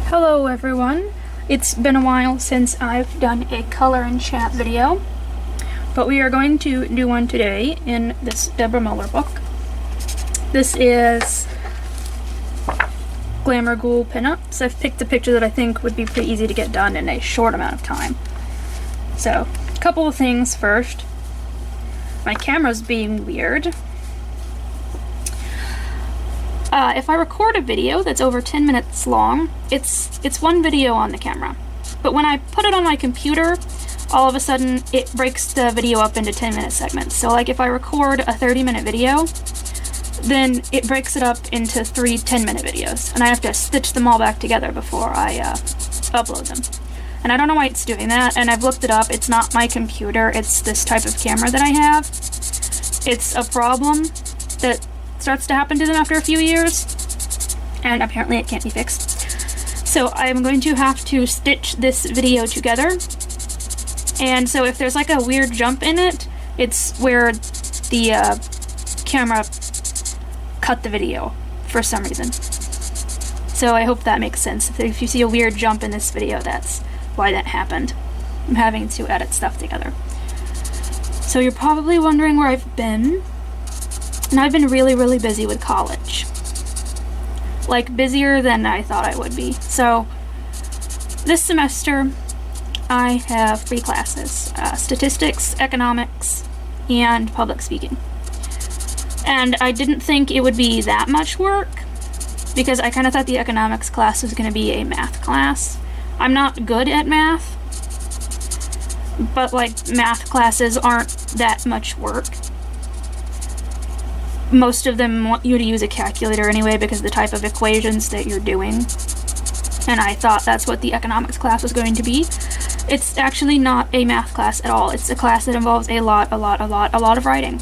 Hello everyone. It's been a while since I've done a color and chat video, but we are going to do one today in this Deborah Muller book. This is Glamour Ghoul Pinups. I've picked a picture that I think would be pretty easy to get done in a short amount of time. So, a couple of things first. My camera's being weird. If I record a video that's over 10 minutes long, it's one video on the camera. But when I put it on my computer, all of a sudden it breaks the video up into 10-minute segments. So like if I record a 30-minute video, then it breaks it up into 3 10-minute videos. And I have to stitch them all back together before I upload them. And I don't know why it's doing that, and I've looked it up. It's not my computer, it's this type of camera that I have. It's a problem that starts to happen to them after a few years, and apparently it can't be fixed. So I'm going to have to stitch this video together, and so if there's like a weird jump in it, it's where the camera cut the video for some reason. So I hope that makes sense. If you see a weird jump in this video, that's why that happened. I'm having to edit stuff together. So you're probably wondering where I've been. And I've been really busy with college. Like, busier than I thought I would be. So, this semester, I have 3 classes. Statistics, economics, and public speaking. And I didn't think it would be that much work, because I kind of thought the economics class was going to be a math class. I'm not good at math, but, like, math classes aren't that much work. Most of them want you to use a calculator anyway because of the type of equations that you're doing. And I thought that's what the economics class was going to be. It's actually not a math class at all. It's a class that involves a lot of writing.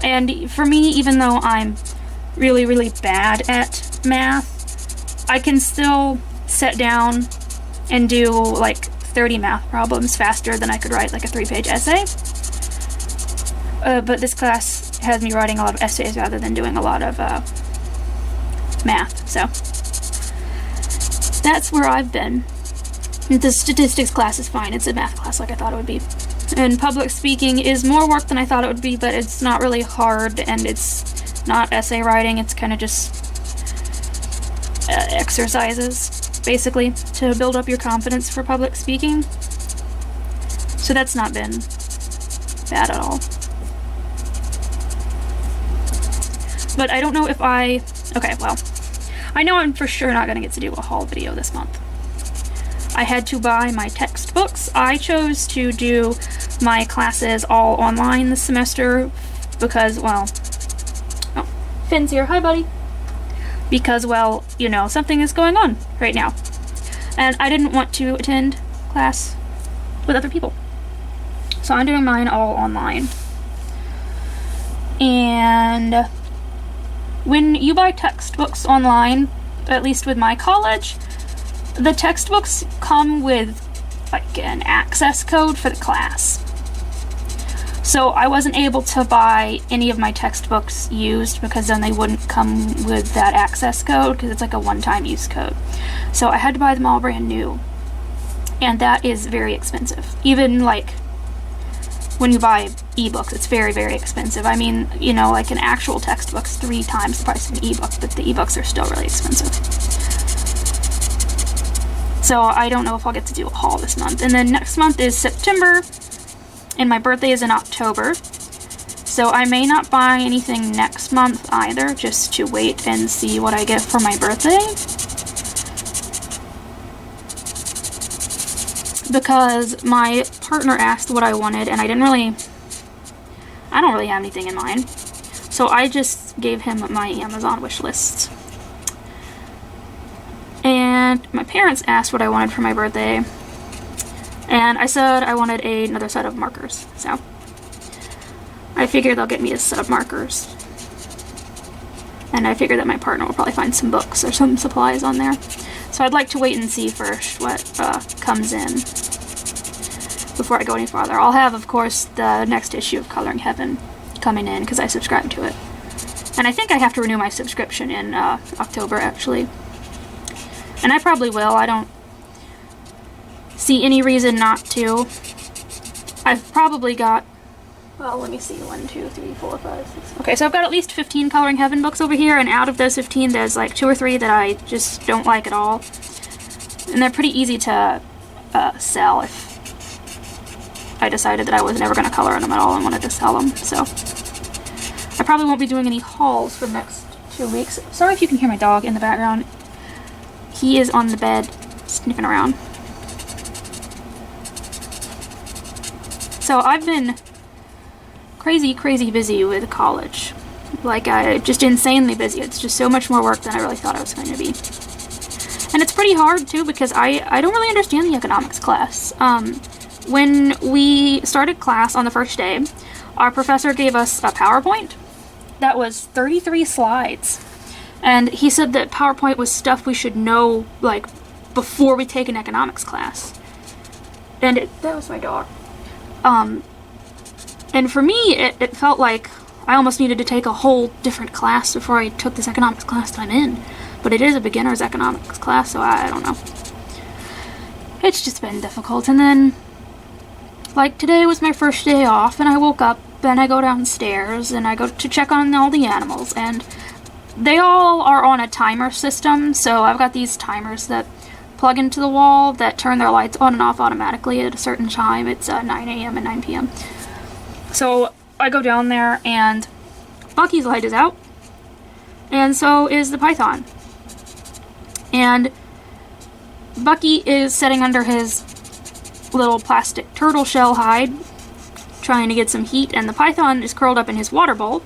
And for me, even though I'm really bad at math, I can still sit down and do like 30 math problems faster than I could write like a 3-page essay. But this class has me writing a lot of essays rather than doing a lot of math, so that's where I've been. The statistics class is fine, it's a math class like I thought it would be. And public speaking is more work than I thought it would be, but it's not really hard, and it's not essay writing, it's kind of just exercises, basically, to build up your confidence for public speaking. So that's not been bad at all. But I don't know if I know I'm for sure not going to get to do a haul video this month. I had to buy my textbooks. I chose to do my classes all online this semester because, well, oh, Finn's here. Hi, buddy. Because, well, you know, something is going on right now. And I didn't want to attend class with other people. So I'm doing mine all online. And when you buy textbooks online, at least with my college, the textbooks come with like an access code for the class. So I wasn't able to buy any of my textbooks used because then they wouldn't come with that access code because it's like a one-time use code. So I had to buy them all brand new. And that is very expensive. Even like when you buy ebooks, it's very expensive. I mean, you know, like an actual textbook's 3 times the price of an ebook, but the ebooks are still really expensive. So I don't know if I'll get to do a haul this month. And then next month is September, and my birthday is in October. So I may not buy anything next month either, just to wait and see what I get for my birthday. Because my partner asked what I wanted, and I don't really have anything in mind. So I just gave him my Amazon wish list. And my parents asked what I wanted for my birthday, and I said I wanted another set of markers. So I figure they'll get me a set of markers. And I figure that my partner will probably find some books or some supplies on there. So I'd like to wait and see first what comes in before I go any farther. I'll have, of course, the next issue of Coloring Heaven coming in because I subscribe to it. And I think I have to renew my subscription in October, actually. And I probably will. I don't see any reason not to. I've probably got, well, let me see, 1, 2, 3, 4, 5, 6. Okay, so I've got at least 15 Coloring Heaven books over here, and out of those 15, there's like 2 or 3 that I just don't like at all. And they're pretty easy to sell if I decided that I was never going to color them at all and wanted to sell them. So I probably won't be doing any hauls for the next 2 weeks. Sorry if you can hear my dog in the background. He is on the bed sniffing around. So I've been crazy busy with college. Like, just insanely busy. It's just so much more work than I really thought it was going to be. And it's pretty hard, too, because I don't really understand the economics class. When we started class on the first day, our professor gave us a PowerPoint that was 33 slides. And he said that PowerPoint was stuff we should know, like, before we take an economics class. And that was my dog. And for me, it felt like I almost needed to take a whole different class before I took this economics class that I'm in. But it is a beginner's economics class, so I don't know. It's just been difficult. And then, like, today was my first day off, and I woke up, and I go downstairs, and I go to check on all the animals, and they all are on a timer system, so I've got these timers that plug into the wall that turn their lights on and off automatically at a certain time. It's 9 a.m. and 9 p.m. So I go down there, and Bucky's light is out, and so is the python. And Bucky is sitting under his little plastic turtle shell hide, trying to get some heat, and the python is curled up in his water bowl,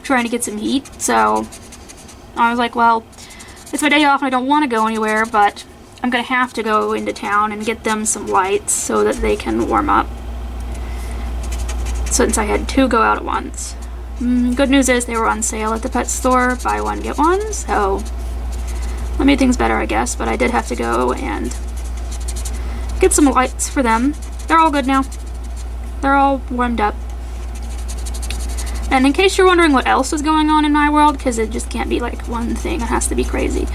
trying to get some heat. So I was like, well, it's my day off and I don't want to go anywhere, but I'm going to have to go into town and get them some lights so that they can warm up, since I had 2 go out at once. Good news is they were on sale at the pet store, buy one get one, so that made things better, I guess, but I did have to go and get some lights for them. They're all good now. They're all warmed up. And in case you're wondering what else is going on in my world, because it just can't be like one thing, it has to be crazy.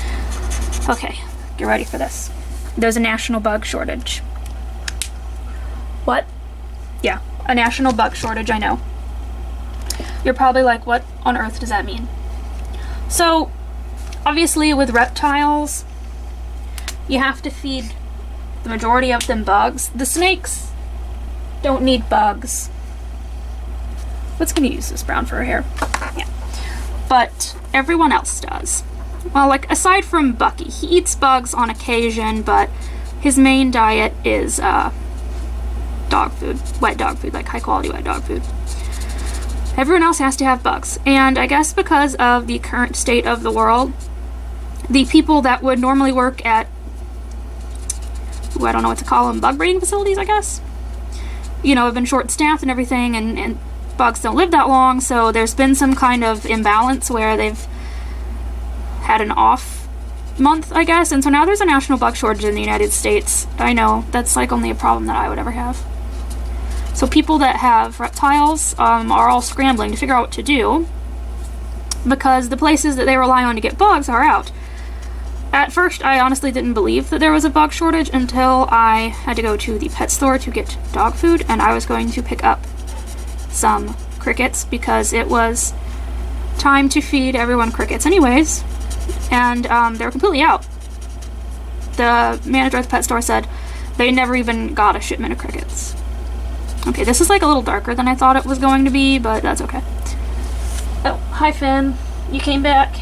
Okay, get ready for this. There's a national bug shortage. What? Yeah, a national bug shortage, I know. You're probably like, what on earth does that mean? So, obviously with reptiles, you have to feed the majority of them bugs. The snakes don't need bugs. What's gonna use this brown fur hair? Yeah. But everyone else does. Well, like, aside from Bucky, he eats bugs on occasion, but his main diet is dog food, wet dog food, like high quality wet dog food. Everyone else has to have bugs. And I guess because of the current state of the world, the people that would normally work at, I don't know what to call them, bug breeding facilities, I guess, you know, have been short-staffed and everything, and bugs don't live that long, so there's been some kind of imbalance where they've had an off month, I guess, and so now there's a national bug shortage in the United States. I know, that's like only a problem that I would ever have. So people that have reptiles are all scrambling to figure out what to do, because the places that they rely on to get bugs are out. At first, I honestly didn't believe that there was a bug shortage until I had to go to the pet store to get dog food, and I was going to pick up some crickets because it was time to feed everyone crickets anyways, and they were completely out. The manager at the pet store said they never even got a shipment of crickets. Okay, this is like a little darker than I thought it was going to be, but that's okay. Oh, hi Finn. You came back.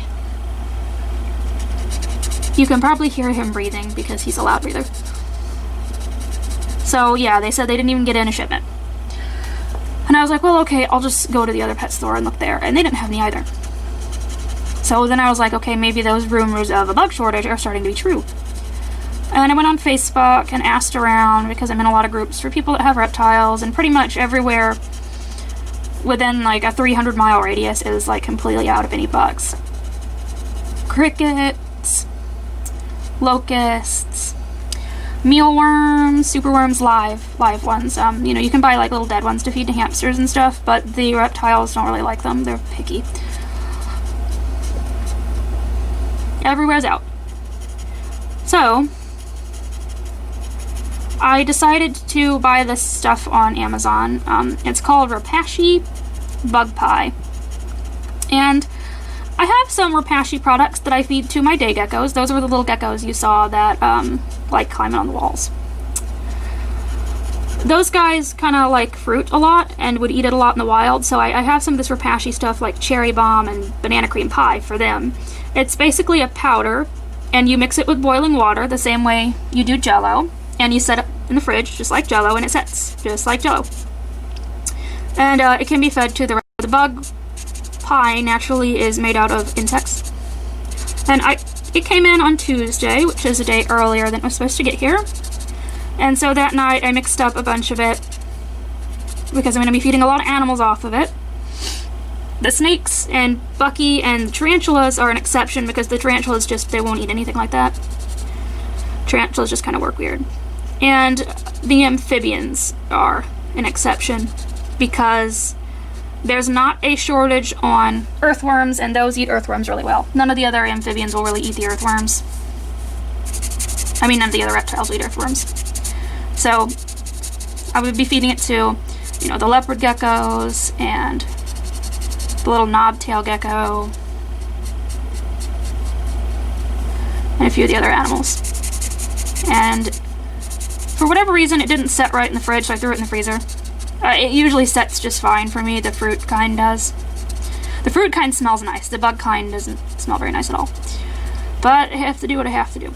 You can probably hear him breathing because he's a loud breather. So yeah, they said they didn't even get in a shipment. And I was like, well, okay, I'll just go to the other pet store and look there. And they didn't have any either. So then I was like, okay, maybe those rumors of a bug shortage are starting to be true. And I went on Facebook and asked around, because I'm in a lot of groups for people that have reptiles, and pretty much everywhere within like a 300-mile radius is like completely out of any bugs. Crickets, locusts, mealworms, superworms, live ones. You know, you can buy like little dead ones to feed to hamsters and stuff, but the reptiles don't really like them. They're picky. Everywhere's out. So, I decided to buy this stuff on Amazon. It's called Repashy Bug Pie. And I have some Repashy products that I feed to my day geckos. Those were the little geckos you saw that like climbing on the walls. Those guys kind of like fruit a lot and would eat it a lot in the wild, so I have some of this Repashy stuff like cherry bomb and banana cream pie for them. It's basically a powder, and you mix it with boiling water the same way you do Jell-O, and you set it in the fridge just like Jell-O, and it sets just like Jell-O. And it can be fed to the rest. The bug pie naturally is made out of insects. And it came in on Tuesday, which is a day earlier than it was supposed to get here. And so that night I mixed up a bunch of it because I'm going to be feeding a lot of animals off of it. The snakes and Bucky and tarantulas are an exception because the tarantulas they won't eat anything like that. Tarantulas just kind of work weird. And the amphibians are an exception because there's not a shortage on earthworms, and those eat earthworms really well. None of the other amphibians will really eat the earthworms. I mean, none of the other reptiles will eat earthworms. So I would be feeding it to, you know, the leopard geckos and the little knobtail gecko and a few of the other animals. And for whatever reason, it didn't set right in the fridge, so I threw it in the freezer. It usually sets just fine for me, the fruit kind does. The fruit kind smells nice, the bug kind doesn't smell very nice at all. But I have to do what I have to do.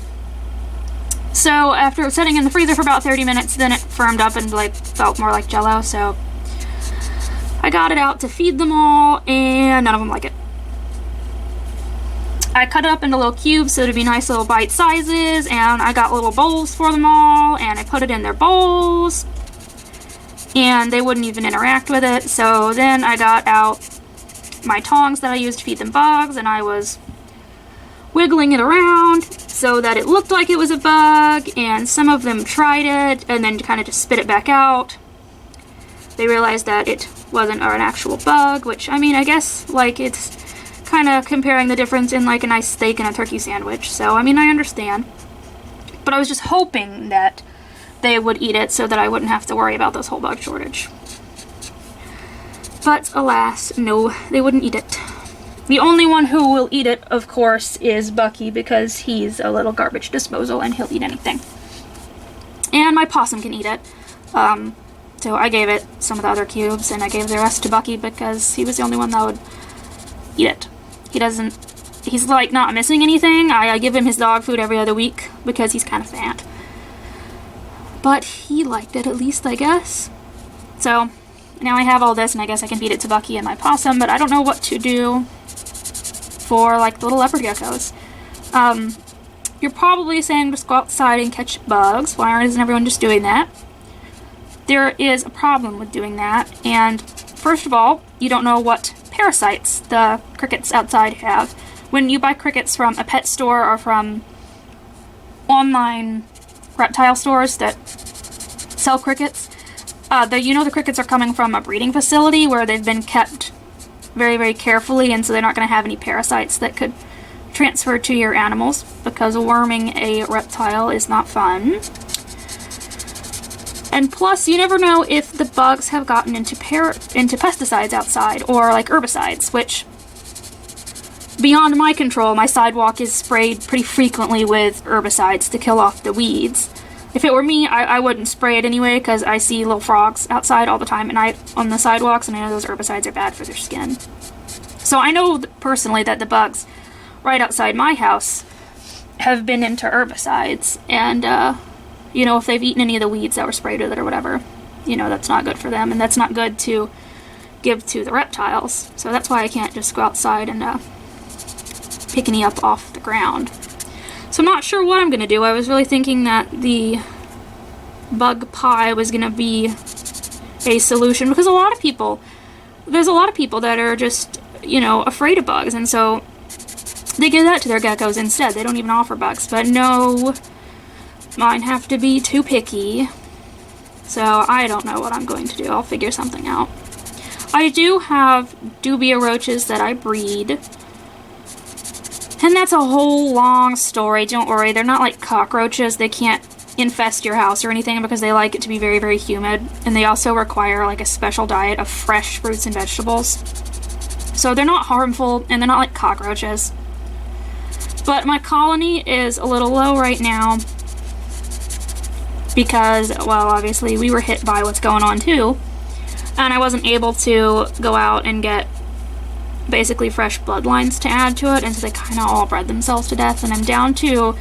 So after setting in the freezer for about 30 minutes, then it firmed up and felt more like Jell-O, so I got it out to feed them all, and none of them like it. I cut it up into little cubes so it'd be nice little bite sizes, and I got little bowls for them all, and I put it in their bowls, and they wouldn't even interact with it. So then I got out my tongs that I used to feed them bugs, and I was wiggling it around so that it looked like it was a bug, and some of them tried it and then kind of just spit it back out. They realized that it wasn't an actual bug, which, I mean, I guess, like, it's kind of comparing the difference in, like, a nice steak and a turkey sandwich, so, I mean, I understand. But I was just hoping that they would eat it so that I wouldn't have to worry about this whole bug shortage. But, alas, no, they wouldn't eat it. The only one who will eat it, of course, is Bucky, because he's a little garbage disposal and he'll eat anything. And my possum can eat it. So I gave it some of the other cubes, and I gave the rest to Bucky because he was the only one that would eat it. He's like not missing anything. I give him his dog food every other week because he's kind of fat. But he liked it at least, I guess. So now I have all this, and I guess I can feed it to Bucky and my possum, but I don't know what to do for, like, the little leopard geckos. You're probably saying just go outside and catch bugs. Why isn't everyone just doing that? There is a problem with doing that, and first of all, you don't know what parasites the crickets outside have. When you buy crickets from a pet store or from online reptile stores that sell crickets, the crickets are coming from a breeding facility where they've been kept very, very carefully, and so they're not going to have any parasites that could transfer to your animals, because worming a reptile is not fun. And plus, you never know if the bugs have gotten into pesticides outside, or like herbicides, which, beyond my control, my sidewalk is sprayed pretty frequently with herbicides to kill off the weeds. If it were me, I wouldn't spray it anyway, because I see little frogs outside all the time on the sidewalks, and I know those herbicides are bad for their skin. So I know personally that the bugs right outside my house have been into herbicides, and if they've eaten any of the weeds that were sprayed with it or whatever, that's not good for them, and that's not good to give to the reptiles. So that's why I can't just go outside and pick any up off the ground. So I'm not sure what I'm going to do. I was really thinking that the bug pie was going to be a solution, because there's a lot of people that are just, afraid of bugs, and so they give that to their geckos instead. They don't even offer bugs. But no, mine have to be too picky, so I don't know what I'm going to do. I'll figure something out. I do have dubia roaches that I breed, And that's a whole long story. Don't worry, they're not like cockroaches. They can't infest your house or anything because they like it to be very, very humid. And they also require like a special diet of fresh fruits and vegetables. So they're not harmful and they're not like cockroaches. But my colony is a little low right now because, well, obviously we were hit by what's going on too. And I wasn't able to go out and get basically fresh bloodlines to add to it, and so they kind of all bred themselves to death, and I'm down to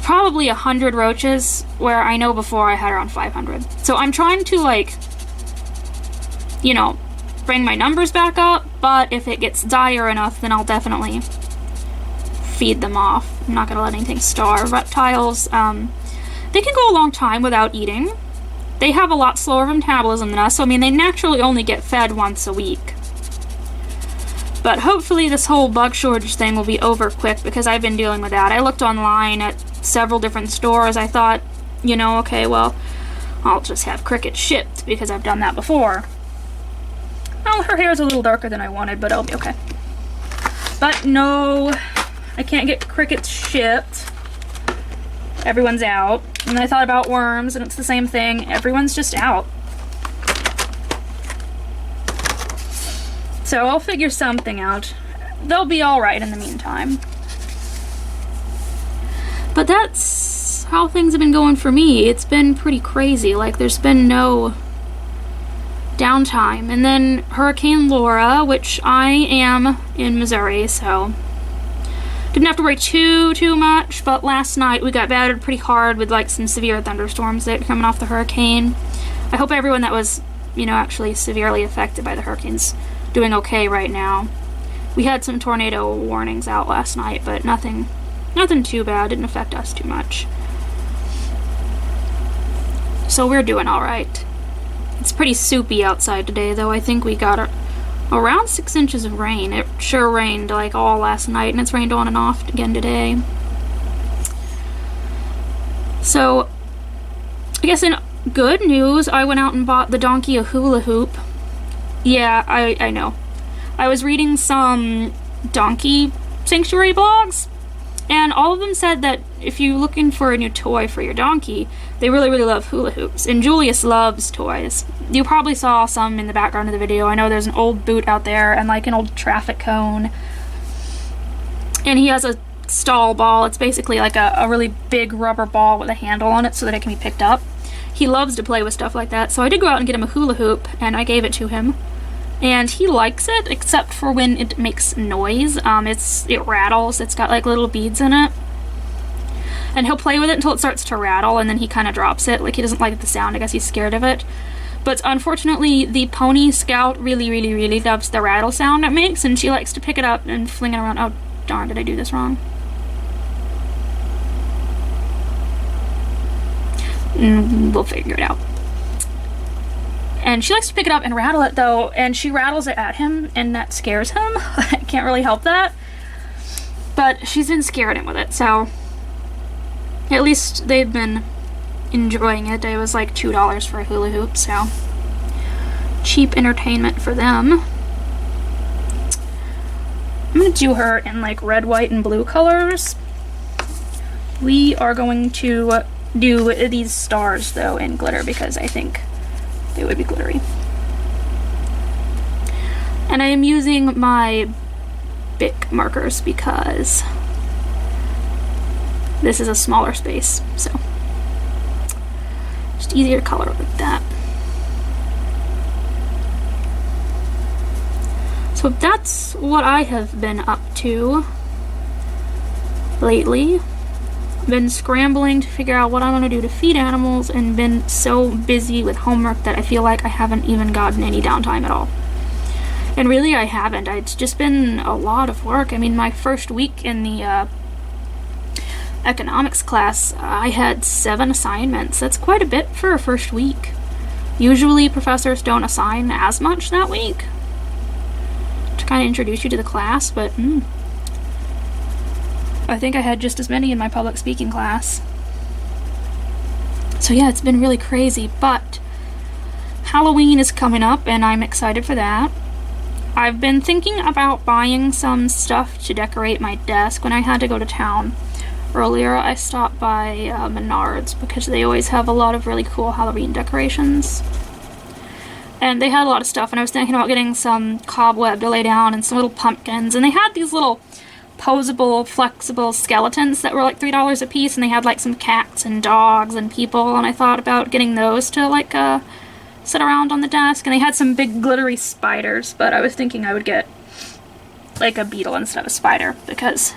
probably 100 roaches, where I know before I had around 500. So I'm trying to, like, you know, bring my numbers back up, but if it gets dire enough, then I'll definitely feed them off. I'm not going to let anything starve. Reptiles, they can go a long time without eating. They have a lot slower metabolism than us, so I mean, they naturally only get fed once a week. But hopefully this whole bug shortage thing will be over quick, because I've been dealing with that. I looked online at several different stores. I thought, you know, okay, well, I'll just have crickets shipped, because I've done that before. Well, her hair is a little darker than I wanted, but it'll be okay. But no, I can't get crickets shipped. Everyone's out. And I thought about worms, and it's the same thing. Everyone's just out. So I'll figure something out. They'll be alright in the meantime. But that's how things have been going for me. It's been pretty crazy. Like, there's been no downtime. And then Hurricane Laura, which I am in Missouri, so didn't have to worry too much. But last night we got battered pretty hard with like some severe thunderstorms that coming off the hurricane. I hope everyone that was, you know, actually severely affected by the hurricanes doing okay right now. We had some tornado warnings out last night, but nothing too bad. Didn't affect us too much. So we're doing alright. It's pretty soupy outside today, though. I think we got around 6 inches of rain. It sure rained like all last night, and it's rained on and off again today. So I guess in good news, I went out and bought the donkey a hula hoop. Yeah, I know. I was reading some donkey sanctuary blogs, and all of them said that if you're looking for a new toy for your donkey, they really, really love hula hoops. And Julius loves toys. You probably saw some in the background of the video. I know there's an old boot out there and like an old traffic cone. And he has a stall ball. It's basically like a really big rubber ball with a handle on it so that it can be picked up. He loves to play with stuff like that. So I did go out and get him a hula hoop, and I gave it to him. And he likes it, except for when it makes noise. It rattles. It's got like little beads in it. And he'll play with it until it starts to rattle, and then he kind of drops it. Like, he doesn't like the sound. I guess he's scared of it. But unfortunately, the Pony Scout really, really, really loves the rattle sound it makes, and she likes to pick it up and fling it around. Oh, darn, did I do this wrong? We'll figure it out. And she likes to pick it up and rattle it, though, and she rattles it at him, and that scares him. I can't really help that. But she's been scaring him with it, so at least they've been enjoying it. It was like $2 for a hula hoop, so cheap entertainment for them. I'm gonna do her in like red, white, and blue colors. We are going to do these stars, though, in glitter, because I think they would be glittery. And I am using my Bic markers because this is a smaller space, so just easier color with that. So that's what I have been up to lately. Been scrambling to figure out what I'm gonna do to feed animals, and been so busy with homework that I feel like I haven't even gotten any downtime at all. And really, I haven't. It's just been a lot of work. I mean, my first week in the economics class, I had 7 assignments. That's quite a bit for a first week. Usually, professors don't assign as much that week to kind of introduce you to the class, but I think I had just as many in my public speaking class. So yeah, it's been really crazy, but Halloween is coming up, and I'm excited for that. I've been thinking about buying some stuff to decorate my desk. When I had to go to town earlier, I stopped by Menards because they always have a lot of really cool Halloween decorations. And they had a lot of stuff, and I was thinking about getting some cobweb to lay down and some little pumpkins. And they had these little posable, flexible skeletons that were like $3 a piece, and they had like some cats and dogs and people, and I thought about getting those to like sit around on the desk. And they had some big glittery spiders, but I was thinking I would get like a beetle instead of a spider, because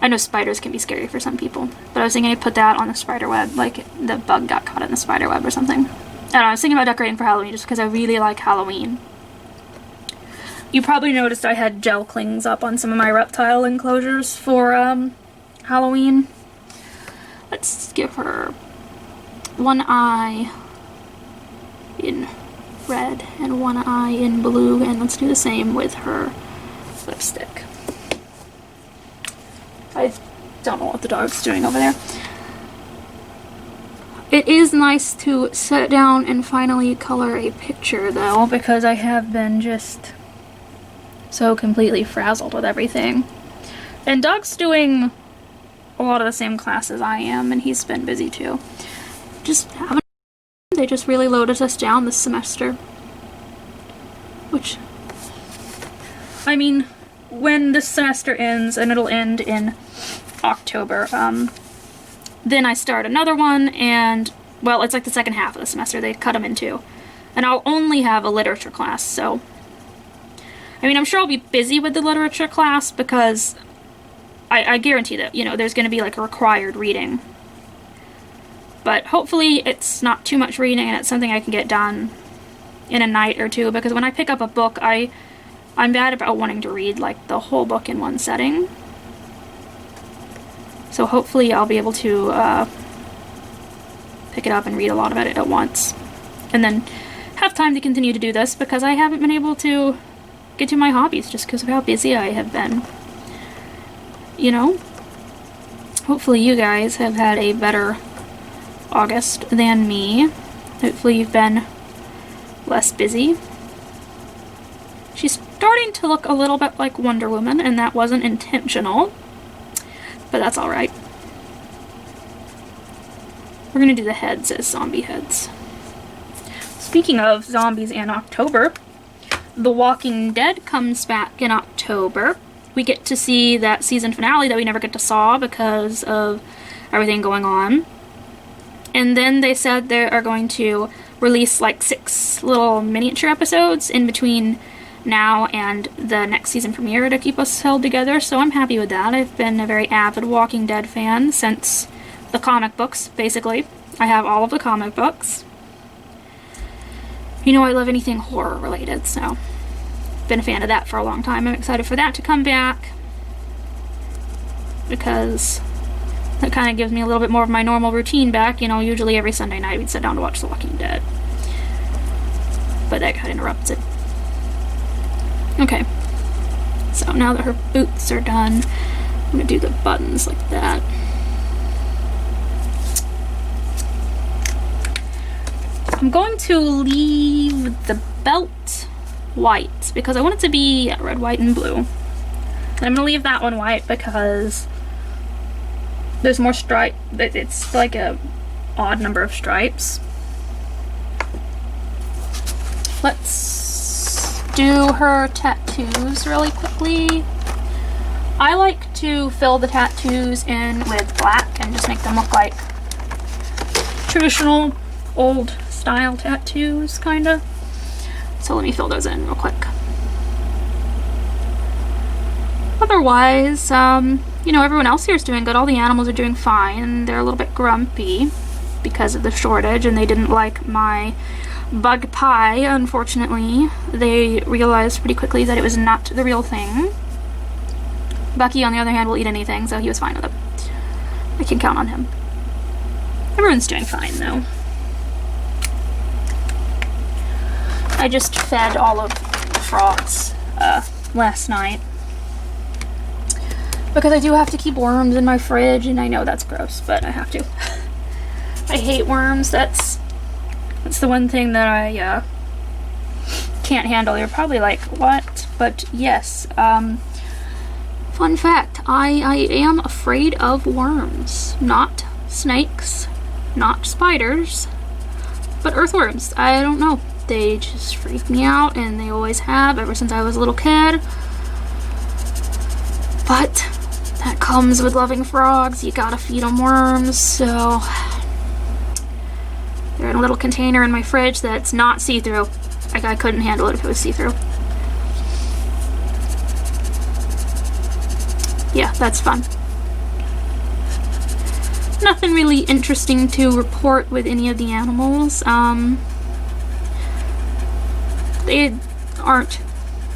I know spiders can be scary for some people, but I was thinking I'd put that on the spider web, like the bug got caught in the spider web or something. I don't know, I was thinking about decorating for Halloween just because I really like Halloween. You probably noticed I had gel clings up on some of my reptile enclosures for Halloween. Let's give her one eye in red and one eye in blue, and let's do the same with her lipstick. I don't know what the dog's doing over there. It is nice to sit down and finally color a picture though, because I have been just so completely frazzled with everything. And Doug's doing a lot of the same class as I am, and he's been busy too. Just haven't. They just really loaded us down this semester. Which, I mean, when this semester ends, and it'll end in October, then I start another one, and, well, it's like the second half of the semester. They cut them in two. And I'll only have a literature class, so I mean, I'm sure I'll be busy with the literature class because I guarantee that, you know, there's going to be like a required reading. But hopefully it's not too much reading and it's something I can get done in a night or two, because when I pick up a book, I'm bad about wanting to read like the whole book in one setting. So hopefully I'll be able to pick it up and read a lot of it at once. And then have time to continue to do this, because I haven't been able to get to my hobbies just because of how busy I have been. You know? Hopefully you guys have had a better August than me. Hopefully you've been less busy. She's starting to look a little bit like Wonder Woman, and that wasn't intentional, but that's alright. We're gonna do the heads as zombie heads. Speaking of zombies in October, The Walking Dead comes back in October. We get to see that season finale that we never get to saw because of everything going on. And then they said they are going to release like 6 little miniature episodes in between now and the next season premiere to keep us held together, so I'm happy with that. I've been a very avid Walking Dead fan since the comic books, basically. I have all of the comic books. You know, I love anything horror related, so been a fan of that for a long time. I'm excited for that to come back, because that kind of gives me a little bit more of my normal routine back. You know, usually every Sunday night we'd sit down to watch The Walking Dead, but that kind of interrupts it. Okay, so now that her boots are done, I'm gonna do the buttons like that. I'm going to leave the belt white because I want it to be red, white, and blue. And I'm going to leave that one white because there's more stripe. It's like a odd number of stripes. Let's do her tattoos really quickly. I like to fill the tattoos in with black and just make them look like traditional old style tattoos, kinda. So let me fill those in real quick. Otherwise, you know, everyone else here is doing good. All the animals are doing fine. They're a little bit grumpy because of the shortage, and they didn't like my bug pie, unfortunately. They realized pretty quickly that it was not the real thing. Bucky, on the other hand, will eat anything, so he was fine with it. I can count on him. Everyone's doing fine, though. I just fed all of the frogs last night because I do have to keep worms in my fridge, and I know that's gross, but I have to. I hate worms. That's the one thing that I can't handle. You're probably like, what? But yes, fun fact, I am afraid of worms. Not snakes, not spiders, but earthworms. I don't know. They just freak me out, and they always have ever since I was a little kid. But that comes with loving frogs. You gotta feed them worms, so they're in a little container in my fridge that's not see-through. Like, I couldn't handle it if it was see-through. Yeah, that's fun. Nothing really interesting to report with any of the animals. They aren't,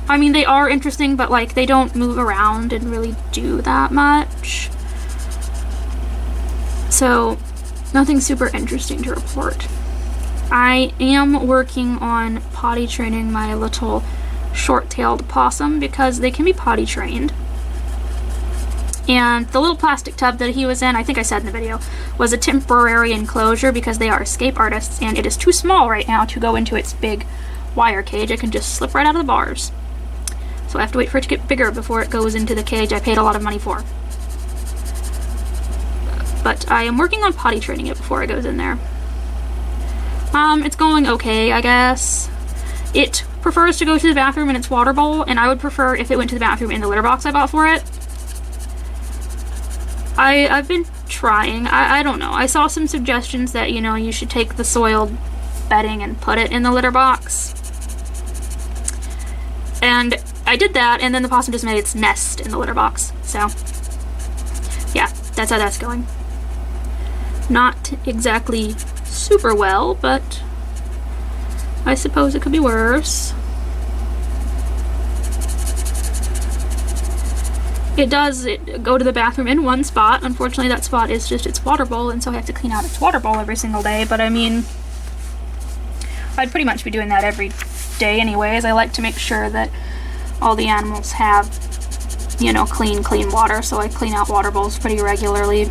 I mean, they are interesting, but like, they don't move around and really do that much. So, nothing super interesting to report. I am working on potty training my little short-tailed possum because they can be potty trained. And the little plastic tub that he was in, I think I said in the video, was a temporary enclosure because they are escape artists, and it is too small right now to go into its big wire cage. It can just slip right out of the bars. So I have to wait for it to get bigger before it goes into the cage I paid a lot of money for. But I am working on potty training it before it goes in there. It's going okay, I guess. It prefers to go to the bathroom in its water bowl, and I would prefer if it went to the bathroom in the litter box I bought for it. I've been trying. I don't know. I saw some suggestions that, you know, you should take the soiled bedding and put it in the litter box. And I did that, and then the possum just made its nest in the litter box. So, yeah, that's how that's going. Not exactly super well, but I suppose it could be worse. It does go to the bathroom in one spot. Unfortunately, that spot is just its water bowl, and so I have to clean out its water bowl every single day. But I mean, I'd pretty much be doing that every day anyways. I like to make sure that all the animals have, you know, clean water, so I clean out water bowls pretty regularly.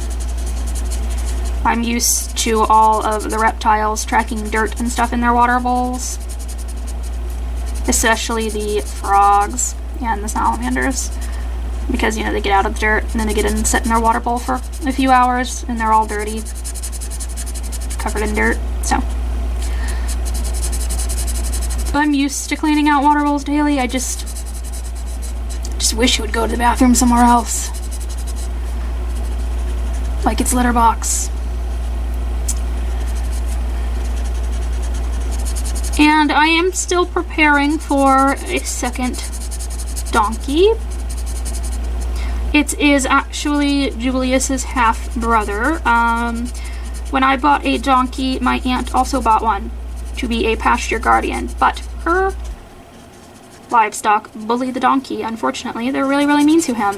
I'm used to all of the reptiles tracking dirt and stuff in their water bowls, especially the frogs and the salamanders. Because, you know, they get out of the dirt and then they get in and sit in their water bowl for a few hours and they're all dirty, covered in dirt, so. I'm used to cleaning out water bowls daily. I just wish it would go to the bathroom somewhere else. Like its litter box. And I am still preparing for a second donkey. It is actually Julius's half-brother. When I bought a donkey, my aunt also bought one to be a pasture guardian, but her livestock bullied the donkey, unfortunately. They're really, really mean to him.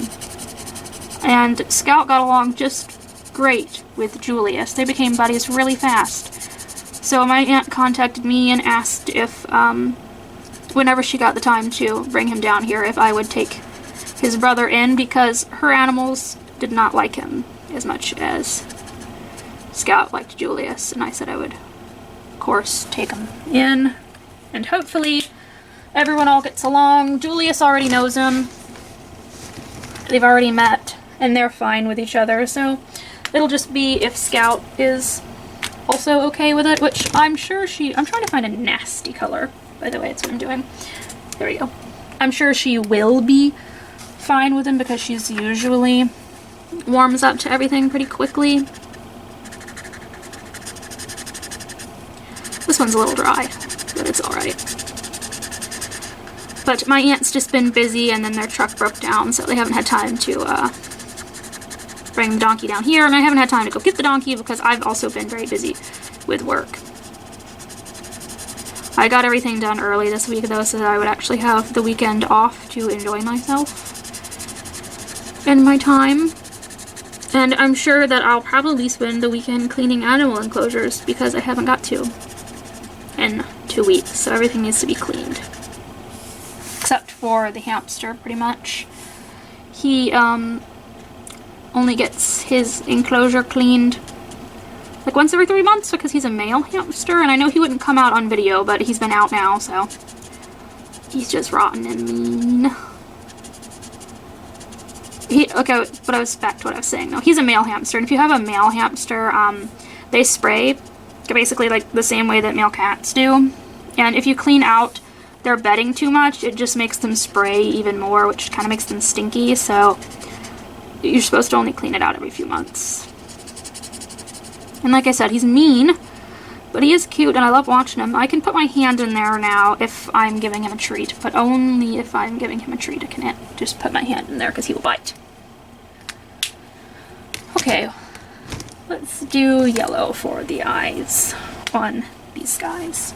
And Scout got along just great with Julius. They became buddies really fast. So my aunt contacted me and asked if, whenever she got the time to bring him down here, if I would take his brother in, because her animals did not like him as much as Scout liked Julius, and I said I would, of course, take him in, and hopefully everyone all gets along. Julius already knows him. They've already met, and they're fine with each other, so it'll just be if Scout is also okay with it, which I'm sure I'm trying to find a nasty color, by the way, that's what I'm doing. There we go. I'm sure she will be fine with him because she's usually warms up to everything pretty quickly. This one's a little dry, but it's alright. But my aunt's just been busy, and then their truck broke down, so they haven't had time to bring the donkey down here, and I haven't had time to go get the donkey because I've also been very busy with work. I got everything done early this week, though, so that I would actually have the weekend off to enjoy myself and my time. And I'm sure that I'll probably spend the weekend cleaning animal enclosures because I haven't got to in 2 weeks, so everything needs to be cleaned. Except for the hamster, pretty much. He only gets his enclosure cleaned like once every 3 months because he's a male hamster, and I know he wouldn't come out on video, but he's been out now, so He's just rotten and mean. Okay, but I was back to what I was saying though. He's a male hamster, and if you have a male hamster, they spray basically like the same way that male cats do. And if you clean out their bedding too much, it just makes them spray even more, which kind of makes them stinky. So you're supposed to only clean it out every few months. And like I said, he's mean, but he is cute, and I love watching him. I can put my hand in there now if I'm giving him a treat, but only if I'm giving him a treat. I can't just put my hand in there because he will bite. Okay, let's do yellow for the eyes on these guys.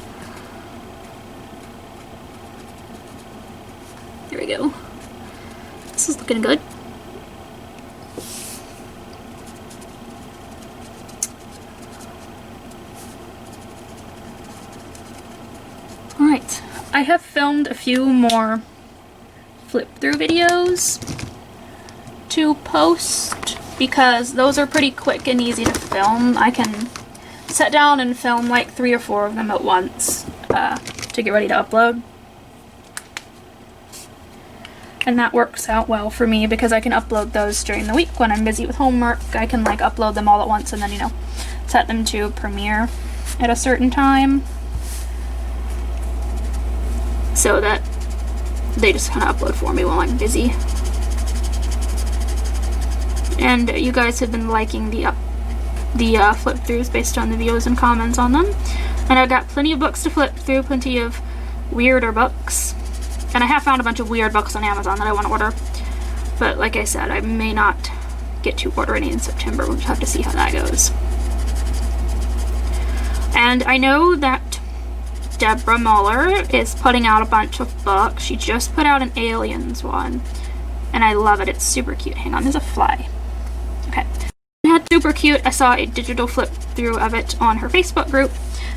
There we go. This is looking good. Alright, I have filmed a few more flip-through videos to post because those are pretty quick and easy to film. I can sit down and film like 3 or 4 of them at once to get ready to upload. And that works out well for me because I can upload those during the week when I'm busy with homework. I can like upload them all at once and then, you know, set them to premiere at a certain time so that they just kind of upload for me while I'm busy. And you guys have been liking the flip throughs based on the views and comments on them. And I've got plenty of books to flip through, plenty of weirder books. And I have found a bunch of weird books on Amazon that I want to order. But like I said, I may not get to order any in September. We'll just have to see how that goes. And I know that Deborah Muller is putting out a bunch of books. She just put out an Aliens one. And I love it. It's super cute. Hang on, there's a fly. Okay. That's super cute. I saw a digital flip through of it on her Facebook group.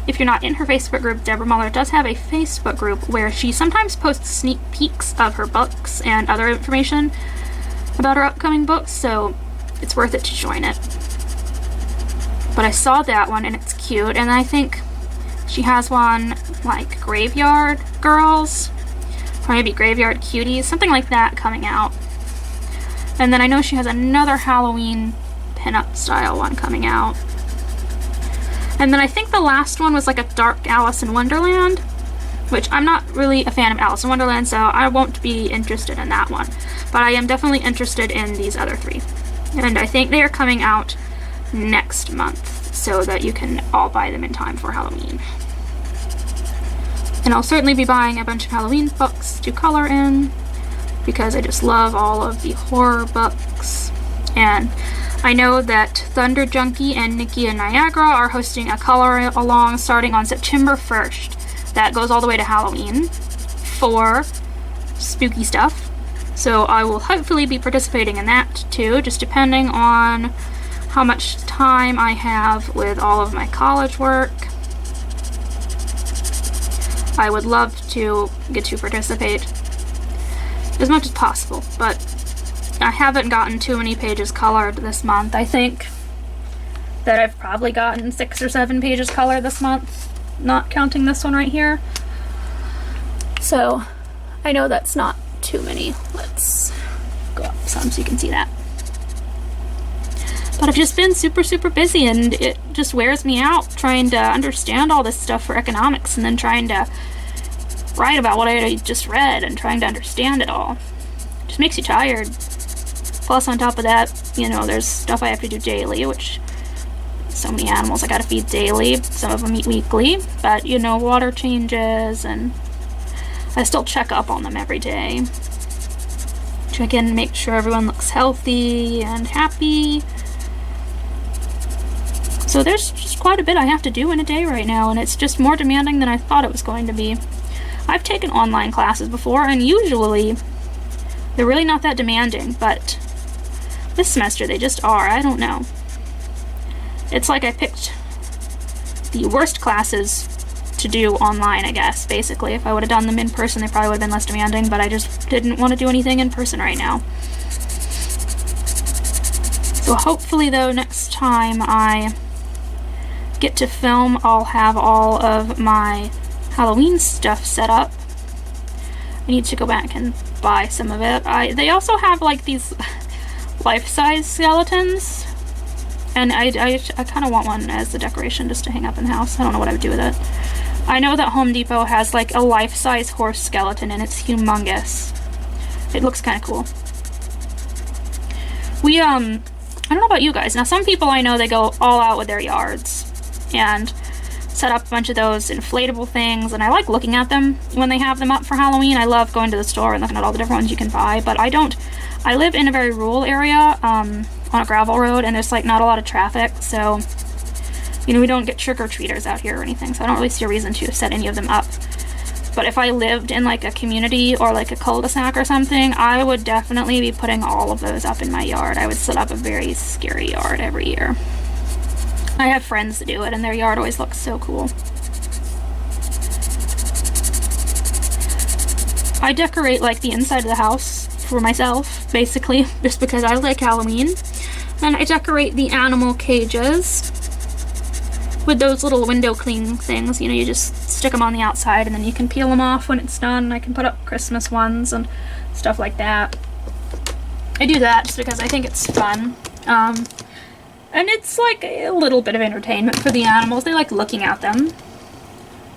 If you're not in her Facebook group, Deborah Muller does have a Facebook group where she sometimes posts sneak peeks of her books and other information about her upcoming books, so it's worth it to join it. But I saw that one and it's cute, and I think she has one like Graveyard Girls, or maybe Graveyard Cuties, something like that coming out. And then I know she has another Halloween pinup style one coming out. And then I think the last one was like a dark Alice in Wonderland, which I'm not really a fan of Alice in Wonderland, so I won't be interested in that one. But I am definitely interested in these other 3. And I think they are coming out next month, so that you can all buy them in time for Halloween. And I'll certainly be buying a bunch of Halloween books to color in, because I just love all of the horror books. And I know that Thunder Junkie and Nikki and Niagara are hosting a color along starting on September 1st. That goes all the way to Halloween for spooky stuff. So I will hopefully be participating in that too, just depending on how much time I have with all of my college work. I would love to get to participate as much as possible, but I haven't gotten too many pages colored this month. I think that I've probably gotten 6 or 7 pages colored this month, not counting this one right here. So I know that's not too many. Let's go up some so you can see that. But I've just been super busy, and it just wears me out trying to understand all this stuff for economics and then trying to write about what I just read and trying to understand it all. It just makes you tired. Plus, on top of that, you know, there's stuff I have to do daily, which so many animals I gotta feed daily. Some of them eat weekly, but, you know, water changes, and I still check up on them every day. Check in, make sure everyone looks healthy and happy. So there's just quite a bit I have to do in a day right now, and it's just more demanding than I thought it was going to be. I've taken online classes before, and usually they're really not that demanding, but this semester they just are. I don't know. It's like I picked the worst classes to do online, I guess, basically. If I would have done them in person, they probably would have been less demanding, but I just didn't want to do anything in person right now. So hopefully, though, next time I get to film, I'll have all of my Halloween stuff set up, I need to go back and buy some of it. They also have like these life-size skeletons, and I kind of want one as a decoration just to hang up in the house. I don't know what I would do with it. I know that Home Depot has like a life-size horse skeleton, and it's humongous. It looks kind of cool. I don't know about you guys. Now, some people I know, they go all out with their yards and set up a bunch of those inflatable things, and I like looking at them when they have them up for Halloween. I love going to the store and looking at all the different ones you can buy, but I don't. I live in a very rural area, on a gravel road, and there's like not a lot of traffic, so, you know, we don't get trick-or-treaters out here or anything, so I don't really see a reason to set any of them up. But if I lived in like a community or like a cul-de-sac or something, I would definitely be putting all of those up in my yard. I would set up a very scary yard every year. I have friends that do it, and their yard always looks so cool. I decorate like the inside of the house for myself, basically, just because I like Halloween. And I decorate the animal cages with those little window cleaning things. You know, you just stick them on the outside and then you can peel them off when it's done. I can put up Christmas ones and stuff like that. I do that just because I think it's fun. And it's like a little bit of entertainment for the animals. They like looking at them.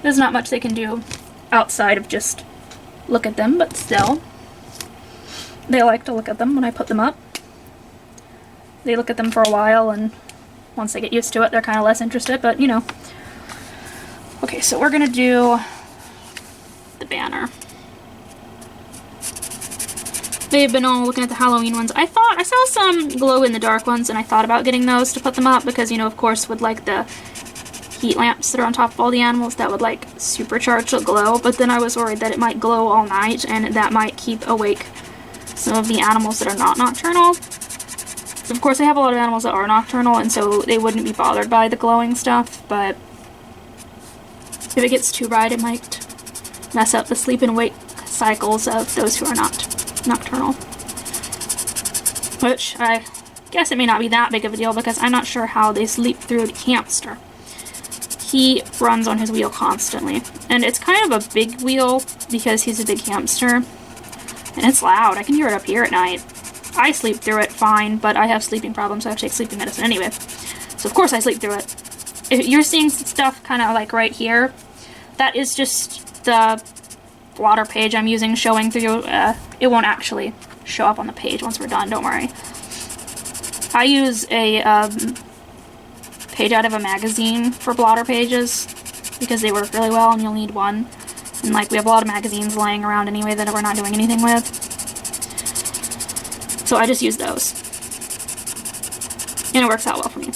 There's not much they can do outside of just look at them, but still. They like to look at them when I put them up. They look at them for a while, and once they get used to it, they're kind of less interested, but you know. Okay, so we're gonna do the banner. They've been all looking at the Halloween ones. I saw some glow-in-the-dark ones, and I thought about getting those to put them up because, you know, of course, with like the heat lamps that are on top of all the animals, that would like supercharge the glow, but then I was worried that it might glow all night, and that might keep awake some of the animals that are not nocturnal. Of course, I have a lot of animals that are nocturnal, and so they wouldn't be bothered by the glowing stuff, but if it gets too bright, it might mess up the sleep and wake cycles of those who are not nocturnal. Which, I guess it may not be that big of a deal, because I'm not sure how they sleep through the hamster. He runs on his wheel constantly, and it's kind of a big wheel because he's a big hamster, and it's loud. I can hear it up here at night. I sleep through it fine, but I have sleeping problems, so I have to take sleeping medicine anyway. So of course I sleep through it. If you're seeing stuff kind of like right here, that is just the blotter page I'm using showing through. It won't actually show up on the page once we're done, don't worry. I use a page out of a magazine for blotter pages because they work really well and you'll need one. And like we have a lot of magazines laying around anyway that we're not doing anything with. So I just use those. And it works out well for me.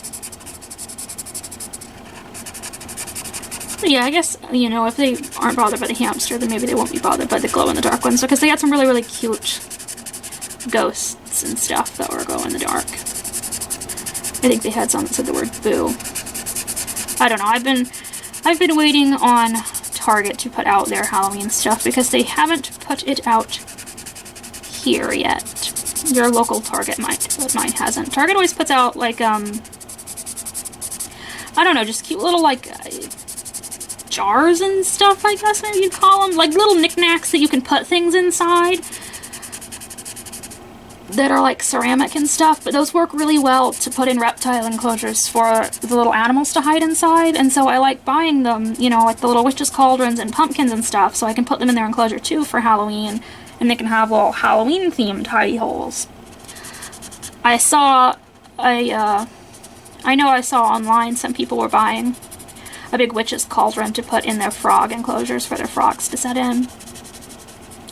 But yeah, I guess, you know, if they aren't bothered by the hamster, then maybe they won't be bothered by the glow-in-the-dark ones, because they had some really, really cute ghosts and stuff that were glow-in-the-dark. I think they had some that said the word boo. I don't know, I've been waiting on Target to put out their Halloween stuff, because they haven't put it out here yet. Your local Target might, but mine hasn't. Target always puts out, like, I don't know, just cute little, like, jars and stuff, I guess maybe you'd call them. Like, little knickknacks that you can put things inside that are, like, ceramic and stuff, but those work really well to put in reptile enclosures for the little animals to hide inside, and so I like buying them, you know, like the little witches' cauldrons and pumpkins and stuff, so I can put them in their enclosure, too, for Halloween. And they can have little Halloween-themed hidey holes. I know I saw online some people were buying a big witch's cauldron to put in their frog enclosures for their frogs to set in.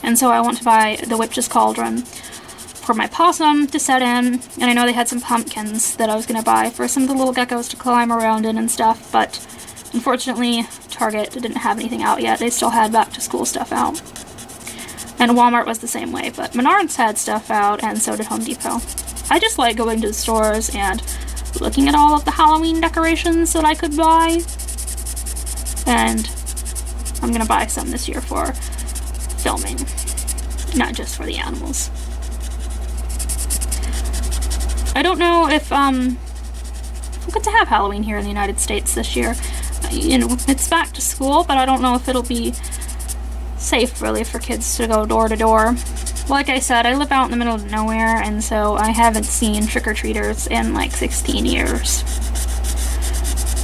And so I want to buy the witch's cauldron for my possum to set in. And I know they had some pumpkins that I was going to buy for some of the little geckos to climb around in and stuff. But unfortunately, Target didn't have anything out yet. They still had back-to-school stuff out. And Walmart was the same way, but Menards had stuff out, and so did Home Depot. I just like going to the stores and looking at all of the Halloween decorations that I could buy. And I'm gonna buy some this year for filming, not just for the animals. I don't know if, we'll get to have Halloween here in the United States this year. You know, it's back to school, but I don't know if it'll be safe, really, for kids to go door to door. Like I said, I live out in the middle of nowhere, and so I haven't seen trick-or-treaters in like 16 years.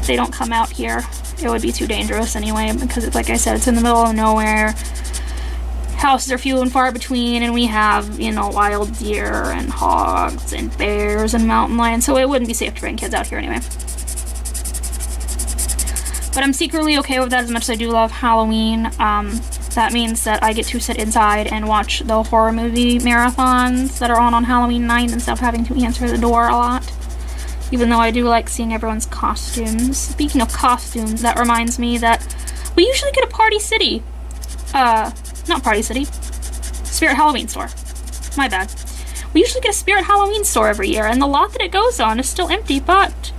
They don't come out here. It would be too dangerous anyway, because it's, like I said, it's in the middle of nowhere. Houses are few and far between, and we have, you know, wild deer and hogs and bears and mountain lions, so it wouldn't be safe to bring kids out here anyway. But I'm secretly okay with that as much as I do love Halloween. That means that I get to sit inside and watch the horror movie marathons that are on Halloween night instead of having to answer the door a lot. Even though I do like seeing everyone's costumes. Speaking of costumes, that reminds me that we usually get a Party City. Not Party City. Spirit Halloween store. My bad. We usually get a Spirit Halloween store every year, and the lot that it goes on is still empty, but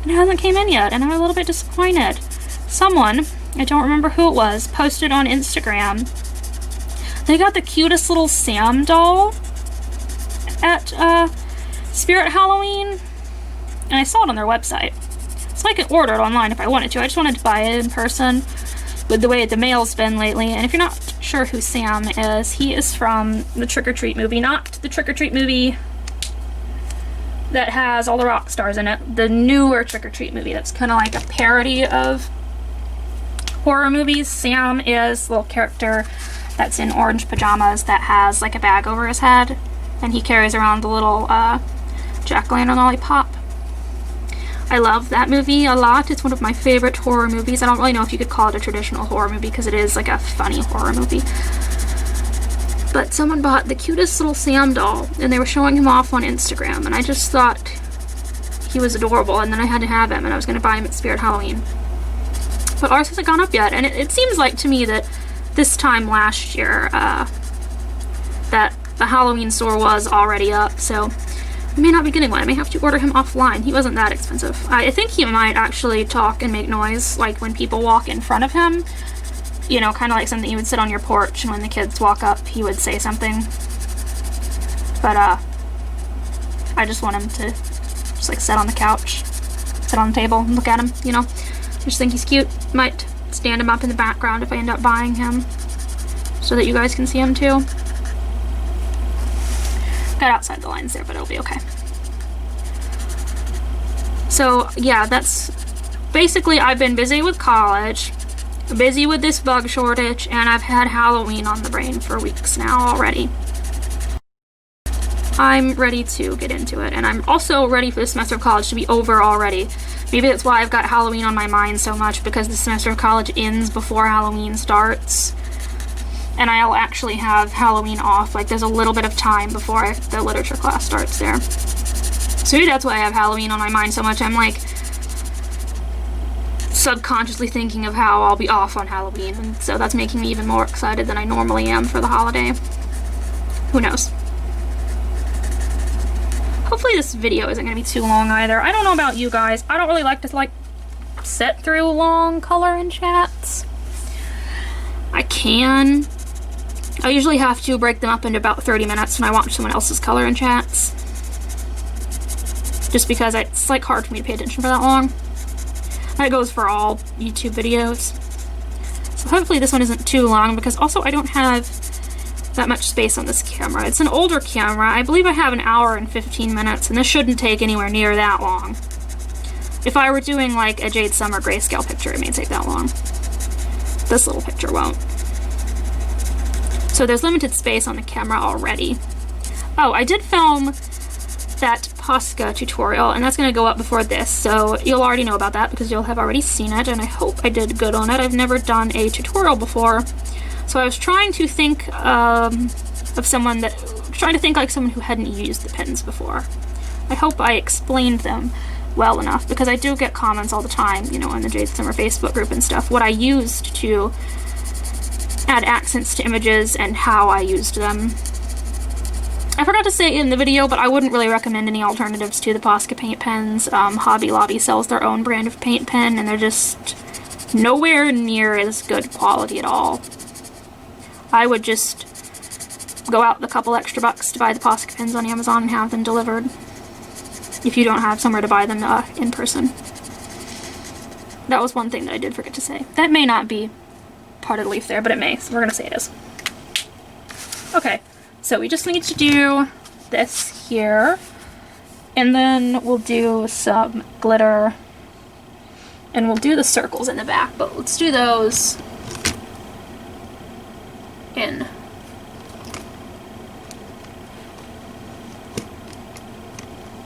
it hasn't came in yet, and I'm a little bit disappointed. Someone, I don't remember who it was, posted on Instagram. They got the cutest little Sam doll at Spirit Halloween, and I saw it on their website. So I could order it online if I wanted to. I just wanted to buy it in person with the way the mail's been lately. And if you're not sure who Sam is, he is from the Trick or Treat movie. Not the Trick or Treat movie that has all the rock stars in it. The newer Trick or Treat movie that's kind of like a parody of horror movies. Sam is a little character that's in orange pajamas that has like a bag over his head, and he carries around the little jack-o'-lantern lollipop. I love that movie a lot. It's one of my favorite horror movies. I don't really know if you could call it a traditional horror movie because it is like a funny horror movie. But someone bought the cutest little Sam doll, and they were showing him off on Instagram, and I just thought he was adorable, and then I had to have him, and I was going to buy him at Spirit Halloween. But ours hasn't gone up yet, and it seems like to me that this time last year that the Halloween store was already up, so I may not be getting one. I may have to order him offline. He wasn't that expensive. I think he might actually talk and make noise, like when people walk in front of him. You know, kind of like something you would sit on your porch, and when the kids walk up, he would say something. But, I just want him to just, like, sit on the couch, sit on the table, and look at him, you know. I just think he's cute. Might stand him up in the background if I end up buying him, so that you guys can see him, too. Got outside the lines there, but it'll be okay. So, yeah, that's basically, I've been busy with college, busy with this bug shortage, and I've had Halloween on the brain for weeks now already. I'm ready to get into it, and I'm also ready for the semester of college to be over already. Maybe that's why I've got Halloween on my mind so much, because the semester of college ends before Halloween starts. And I'll actually have Halloween off. Like, there's a little bit of time before the literature class starts there. So maybe that's why I have Halloween on my mind so much. I'm, like, subconsciously thinking of how I'll be off on Halloween. And so that's making me even more excited than I normally am for the holiday. Who knows? Hopefully this video isn't going to be too long either. I don't know about you guys. I don't really like to, like, sit through long color-in chats. I can. I usually have to break them up into about 30 minutes when I watch someone else's color-in chats. Just because it's like hard for me to pay attention for that long. That goes for all YouTube videos. So hopefully this one isn't too long, because also I don't have that much space on this camera. It's an older camera. I believe I have an hour and 15 minutes, and this shouldn't take anywhere near that long. If I were doing like a Jade Summer grayscale picture, it may take that long. This little picture won't. So there's limited space on the camera already. Oh, I did film that Posca tutorial, and that's going to go up before this, so you'll already know about that because you'll have already seen it, and I hope I did good on it. I've never done a tutorial before, so I was trying to think of someone that, trying to think like someone who hadn't used the pens before. I hope I explained them well enough, because I do get comments all the time, you know, in the Jade Summer Facebook group and stuff, what I used to add accents to images and how I used them. I forgot to say in the video, but I wouldn't really recommend any alternatives to the Posca paint pens. Hobby Lobby sells their own brand of paint pen, and they're just nowhere near as good quality at all. I would just go out with a couple extra bucks to buy the Posca pens on Amazon and have them delivered, if you don't have somewhere to buy them in person. That was one thing that I did forget to say. That may not be part of the leaf there, but it may, so we're gonna say it is. Okay, so we just need to do this here, and then we'll do some glitter, and we'll do the circles in the back, but let's do those in.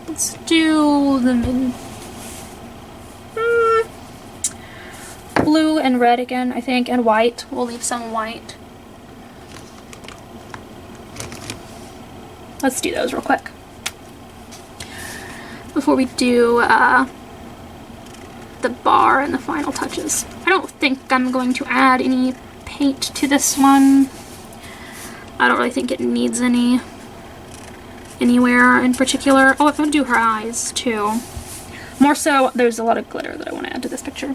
Let's do them in blue and red again, I think, and white. We'll leave some white. Let's do those real quick before we do the bar and the final touches. I don't think I'm going to add any paint to this one. I don't really think it needs any anywhere in particular. Oh, I'm going to do her eyes too. More so, there's a lot of glitter that I want to add to this picture.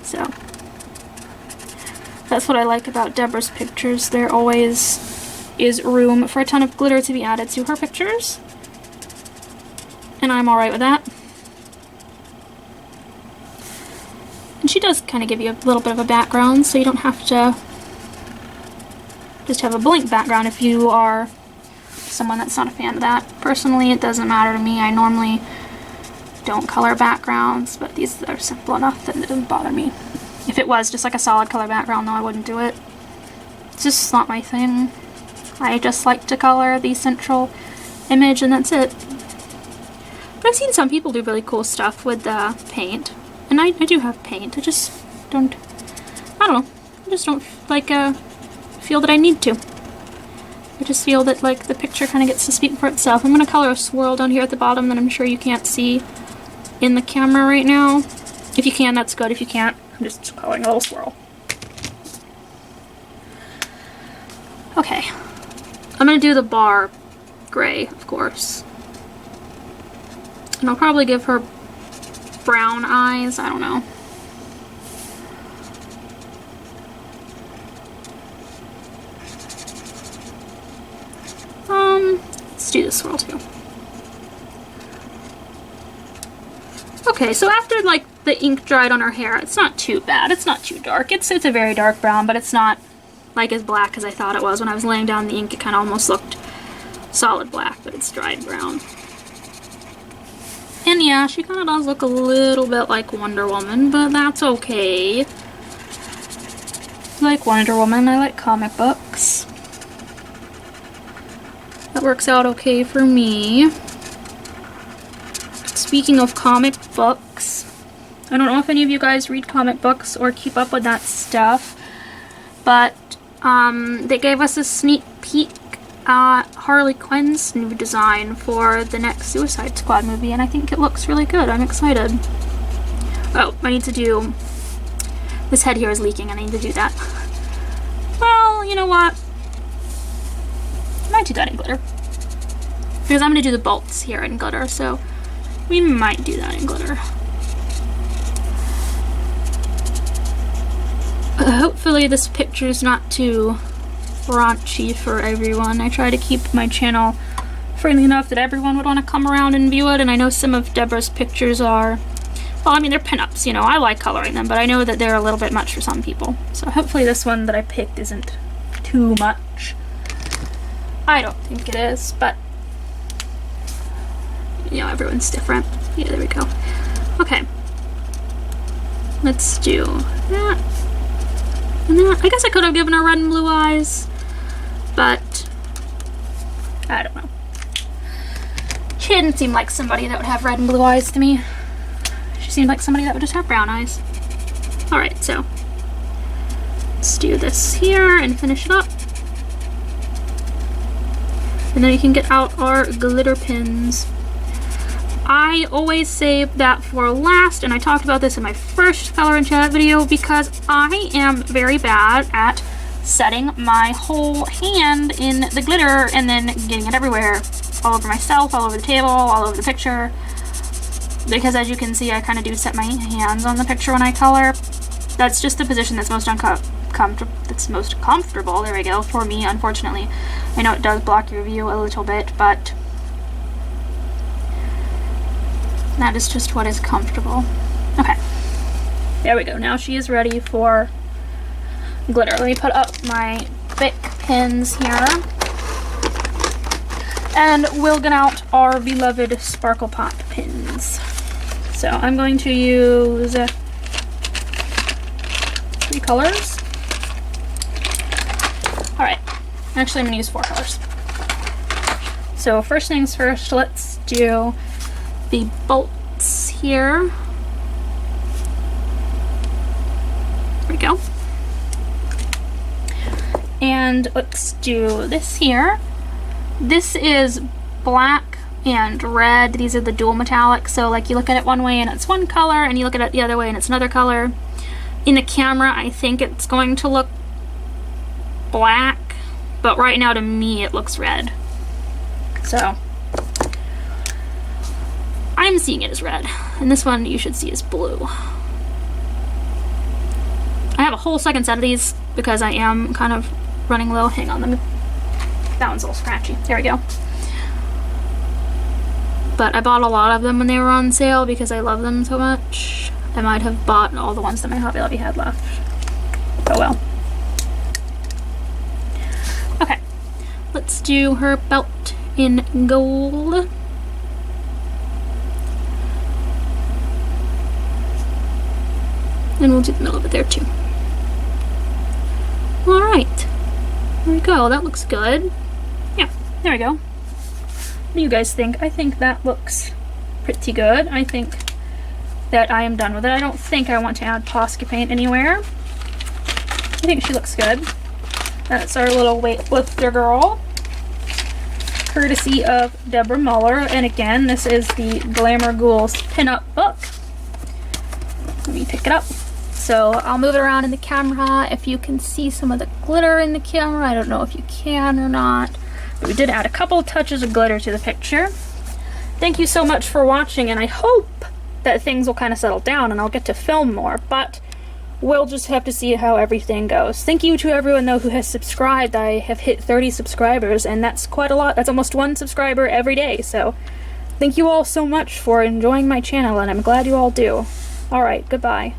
So, that's what I like about Deborah's pictures. There always is room for a ton of glitter to be added to her pictures. And I'm alright with that. And she does kind of give you a little bit of a background, so you don't have to just have a blank background if you are someone that's not a fan of that. Personally, it doesn't matter to me. I normally don't color backgrounds, but these are simple enough that it doesn't bother me. If it was just like a solid color background, though, I wouldn't do it. It's just not my thing. I just like to color the central image and that's it. But I've seen some people do really cool stuff with paint. And I do have paint. I just don't, I don't know. I just don't like feel that I need to. I just feel that like the picture kind of gets to speak for itself. I'm going to color a swirl down here at the bottom that I'm sure you can't see in the camera right now. If you can, that's good. If you can't, I'm just coloring a little swirl. Okay. I'm going to do the bar gray, of course. And I'll probably give her brown eyes. I don't know. Let's do the swirl too. Okay, so after like the ink dried on her hair, it's not too bad. It's not too dark. It's a very dark brown, but it's not like as black as I thought it was. When I was laying down the ink, it kind of almost looked solid black, but it's dried brown. And yeah, she kind of does look a little bit like Wonder Woman, but that's okay. I like Wonder Woman. I like comic books. That works out okay for me. Speaking of comic books, I don't know if any of you guys read comic books or keep up with that stuff, but they gave us a sneak peek at Harley Quinn's new design for the next Suicide Squad movie, and I think it looks really good. I'm excited. Oh, I need to do... This head here is leaking, and I need to do that. Well, you know what? I might do that in glitter. Because I'm going to do the bolts here in glitter, so we might do that in glitter. Hopefully this picture's not too raunchy for everyone. I try to keep my channel friendly enough that everyone would want to come around and view it, and I know some of Deborah's pictures are, well, I mean, they're pinups, you know, I like coloring them, but I know that they're a little bit much for some people. So hopefully this one that I picked isn't too much. I don't think it is, but, you know, everyone's different. Yeah, there we go. Okay. Let's do that. And that. I guess I could have given her red and blue eyes, but I don't know. She didn't seem like somebody that would have red and blue eyes to me. She seemed like somebody that would just have brown eyes. Alright, so let's do this here and finish it up. And then we can get out our glitter pins. I always save that for last, and I talked about this in my first Color and Chat video because I am very bad at setting my whole hand in the glitter and then getting it everywhere. All over myself, all over the table, all over the picture. Because as you can see, I kind of do set my hands on the picture when I color. That's just the position that's most comfortable, there we go, for me, unfortunately. I know it does block your view a little bit, but that is just what is comfortable. Okay, there we go. Now she is ready for glitter. Let me put up my Bic pens here. And we'll get out our beloved Sparkle Pop pins. So I'm going to use 3 colors. Alright, actually I'm going to use 4 colors. So first things first, let's do the bolts here. There we go. And let's do this here. This is black and red. These are the dual metallic. So like you look at it one way and it's one color, and you look at it the other way and it's another color. In the camera, I think it's going to look black, but right now to me it looks red. So I'm seeing it as red, and this one you should see as blue. I have a whole second set of these because I am kind of running low. Hang on, that one's a little scratchy. There we go. But I bought a lot of them when they were on sale because I love them so much. I might have bought all the ones that my Hobby Lobby had left. Oh well. Okay, let's do her belt in gold. And we'll do the middle of it there too. Alright, there we go. That looks good. Yeah, there we go. What do you guys think? I think that looks pretty good. I think that I am done with it. I don't think I want to add Posca paint anywhere. I think she looks good. That's our little weightlifter girl, courtesy of Deborah Muller. And again, this is the Glamour Ghouls pinup book. Let me pick it up. So I'll move it around in the camera. If you can see some of the glitter in the camera, I don't know if you can or not, but we did add a couple touches of glitter to the picture. Thank you so much for watching, and I hope that things will kind of settle down and I'll get to film more, but we'll just have to see how everything goes. Thank you to everyone though who has subscribed. I have hit 30 subscribers, and that's quite a lot. That's almost 1 subscriber every day, so thank you all so much for enjoying my channel, and I'm glad you all do. Alright, goodbye.